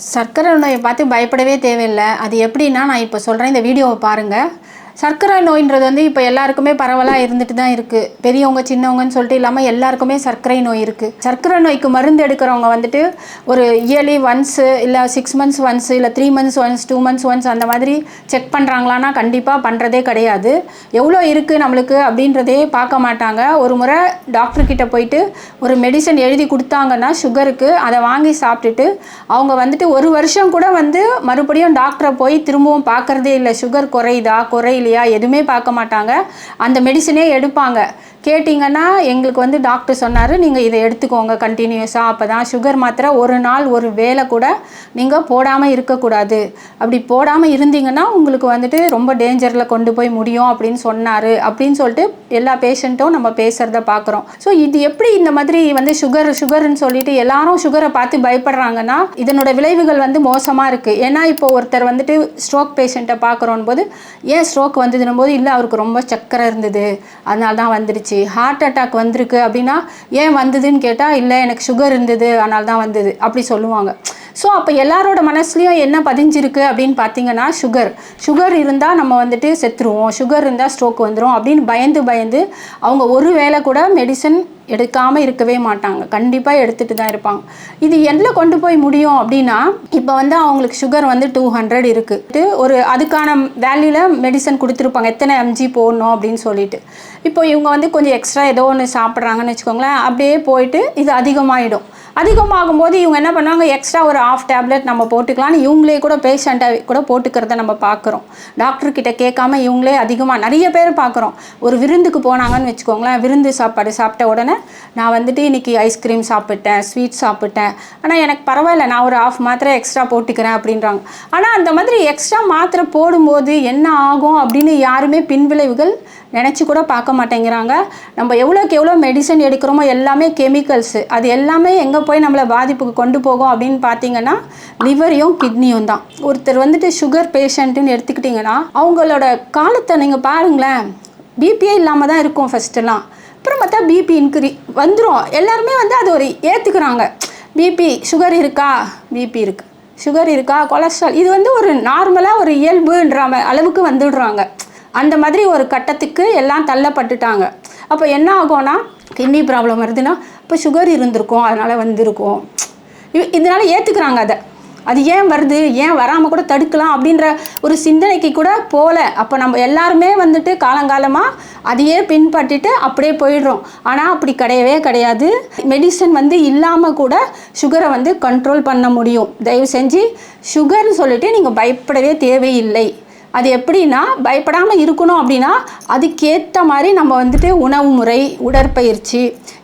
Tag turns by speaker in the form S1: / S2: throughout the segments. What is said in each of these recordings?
S1: சர்க்கரை நோயை பார்த்து பயப்படவே தேவையில்லை. அது எப்படின்னா, நான் இப்போ சொல்கிறேன், இந்த வீடியோவை பாருங்கள். சர்க்கரை நோயின்றது வந்து இப்போ எல்லாருக்குமே பரவலாக இருந்துட்டு தான் இருக்குது. பெரியவங்க சின்னவங்கன்னு சொல்லிட்டு இல்லாமல் எல்லாருக்குமே சர்க்கரை நோய் இருக்குது. சர்க்கரை நோய்க்கு மருந்து எடுக்கிறவங்க வந்துட்டு ஒரு இயர்லி ஒன்ஸு இல்லை 6 months ஒன்ஸு இல்லை 3 months ஒன்ஸ் 2 months ஒன்ஸ் அந்த மாதிரி செக் பண்ணுறாங்களான்னா கண்டிப்பாக பண்ணுறதே கிடையாது. எவ்வளோ இருக்குது நம்மளுக்கு அப்படின்றதே பார்க்க மாட்டாங்க. ஒரு முறை டாக்டர்கிட்ட போயிட்டு ஒரு மெடிசன் எழுதி கொடுத்தாங்கன்னா சுகருக்கு, அதை வாங்கி சாப்பிட்டுட்டு அவங்க வந்துட்டு 1 வருஷம் கூட வந்து மறுபடியும் டாக்டரை போய் திரும்பவும் பார்க்குறதே இல்லை. சுகர் குறையுதா குறையிலையா எதுவுமே பார்க்க மாட்டாங்க. அந்த மெடிசனே எடுப்பாங்க. கேட்டிங்கன்னா எங்களுக்கு வந்து டாக்டர் சொன்னார், நீங்கள் இதை எடுத்துக்கோங்க கண்டினியூஸாக, அப்போ தான் சுகர் மாத்திரை ஒரு நாள் ஒரு வேளை கூட நீங்கள் போடாமல் இருக்கக்கூடாது. அப்படி போடாமல் இருந்தீங்கன்னா உங்களுக்கு வந்துட்டு ரொம்ப டேஞ்சரில் கொண்டு போய் முடியும் அப்படின்னு சொன்னார். அப்படின்னு சொல்லிட்டு எல்லா பேஷண்ட்டும் நம்ம பேசுகிறத பார்க்குறோம். ஸோ இது எப்படி இந்த மாதிரி வந்து சுகர்னு சொல்லிட்டு எல்லாரும் சுகரை பார்த்து பயப்படுறாங்கன்னா இதனோட விளைவுகள் வந்து மோசமாக இருக்குது. ஏன்னா இப்போ ஒருத்தர் வந்துட்டு ஸ்ட்ரோக் பேஷண்ட்டை பார்க்குறோன்னு போது, ஏன் ஸ்ட்ரோக் வந்ததுன்னும் போது, இல்லை அவருக்கு ரொம்ப சக்கரை இருந்தது அதனால தான் வந்துடுச்சு. ஹார்ட் அட்டாக் வந்திருக்கு அப்படின்னா ஏன் வந்ததுன்னு கேட்டால், இல்லை எனக்கு சுகர் இருந்தது அதனால தான் வந்தது அப்படி சொல்லுவாங்க. ஸோ அப்போ எல்லாரோட மனசுலையும் என்ன பதிஞ்சிருக்கு அப்படின்னு பார்த்தீங்கன்னா, சுகர் இருந்தால் நம்ம வந்துட்டு செத்துருவோம், சுகர் இருந்தால் ஸ்ட்ரோக் வந்துடும் அப்படின்னு பயந்து அவங்க ஒரு வேளை கூட மெடிசன் எடுக்காமல் இருக்கவே மாட்டாங்க. கண்டிப்பாக எடுத்துகிட்டு தான் இருப்பாங்க. இது எதில் கொண்டு போய் முடியும் அப்படின்னா, இப்போ வந்து அவங்களுக்கு சுகர் வந்து 200 இருக்குது. ஒரு அதுக்கான வேல்யூவில் மெடிசன் கொடுத்துருப்பாங்க, எத்தனை mg போடணும் அப்படின்னு சொல்லிட்டு. இப்போ இவங்க வந்து கொஞ்சம் எக்ஸ்ட்ரா ஏதோ ஒன்று சாப்பிட்றாங்கன்னு வச்சுக்கோங்களேன், அப்படியே போயிட்டு இது அதிகமாகிடும். அதிகமாகும் போது இவங்க என்ன பண்ணுவாங்க, எக்ஸ்ட்ரா ஒரு 1/2 டேப்லெட் நம்ம போட்டுக்கலான்னு இவங்களே கூட பேஷண்ட்டாக கூட போட்டுக்கிறத நம்ம பார்க்குறோம். டாக்டர்கிட்ட கேட்காம இவங்களே அதிகமாக நிறைய பேர் பார்க்குறோம். ஒரு விருந்துக்கு போனாங்கன்னு வச்சுக்கோங்களேன், விருந்து சாப்பாடு சாப்பிட்ட உடனே, நான் வந்துட்டு இன்றைக்கி ஐஸ்கிரீம் சாப்பிட்டேன், ஸ்வீட் சாப்பிட்டேன், ஆனால் எனக்கு பரவாயில்ல, நான் ஒரு 1/2 மாத்திரை எக்ஸ்ட்ரா போட்டுக்கிறேன் அப்படின்றாங்க. ஆனால் அந்த மாதிரி எக்ஸ்ட்ரா மாத்திரை போடும்போது என்ன ஆகும் அப்படின்னு யாருமே பின்விளைவுகள் நினச்சி கூட பார்க்க மாட்டேங்கிறாங்க. நம்ம எவ்வளோக்கு எவ்வளோ மெடிசன் எடுக்கிறோமோ எல்லாமே கெமிக்கல்ஸு, அது எல்லாமே எங்கே போய் நம்மளை பாதிப்புக்கு கொண்டு போகும் அப்படின்னு பார்த்தீங்கன்னா லிவரையும் கிட்னியும் தான். ஒருத்தர் வந்துட்டு சுகர் பேஷண்ட்டுன்னு எடுத்துக்கிட்டிங்கன்னா அவங்களோட காலத்தை நீங்கள் பாருங்களேன், பிபியே இல்லாமல் தான் இருக்கும் ஃபஸ்ட்டுலாம். அப்புறம் பார்த்தா பிபி வந்துடும். எல்லாருமே வந்து அது ஒரு ஏற்றுக்கிறாங்க. பிபி சுகர் இருக்கா, பிபி இருக்குது, சுகர் இருக்கா, கொலஸ்ட்ரால், இது வந்து ஒரு நார்மலாக ஒரு இயல்புன்ற அளவுக்கு வந்துடுறாங்க. அந்த மாதிரி ஒரு கட்டத்துக்கு எல்லாம் தள்ளப்பட்டுட்டாங்க. அப்போ என்ன ஆகும்னா, கிட்னி ப்ராப்ளம் வருதுன்னா இப்போ சுகர் இருந்திருக்கும் அதனால் வந்திருக்கும், இதனால் ஏற்றுக்கிறாங்க. அது ஏன் வருது, ஏன் வராமல் கூட தடுக்கலாம் அப்படின்ற ஒரு சிந்தனைக்கு கூட போகல. அப்போ நம்ம எல்லாருமே வந்துட்டு காலங்காலமாக அதையே பின்பற்றிட்டு அப்படியே போயிடுறோம். ஆனால் அப்படி கிடையவே கிடையாது. மெடிசன் வந்து இல்லாமல் கூட சுகரை வந்து கண்ட்ரோல் பண்ண முடியும். தயவு செஞ்சு சுகர்னு சொல்லிட்டு நீங்கள் பயப்படவே தேவையில்லை. அது எப்படின்னா, பயப்படாமல் இருக்கணும் அப்படின்னா அதுக்கேற்ற மாதிரி நம்ம வந்துட்டு உணவு முறை, உடற்பயிற்சி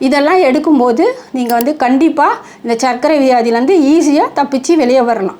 S1: இதெல்லாம் எடுக்கும்போது நீங்கள் வந்து கண்டிப்பாக இந்த சர்க்கரை வியாதியிலேருந்து ஈஸியாக தப்பிச்சு வெளியே வரலாம்.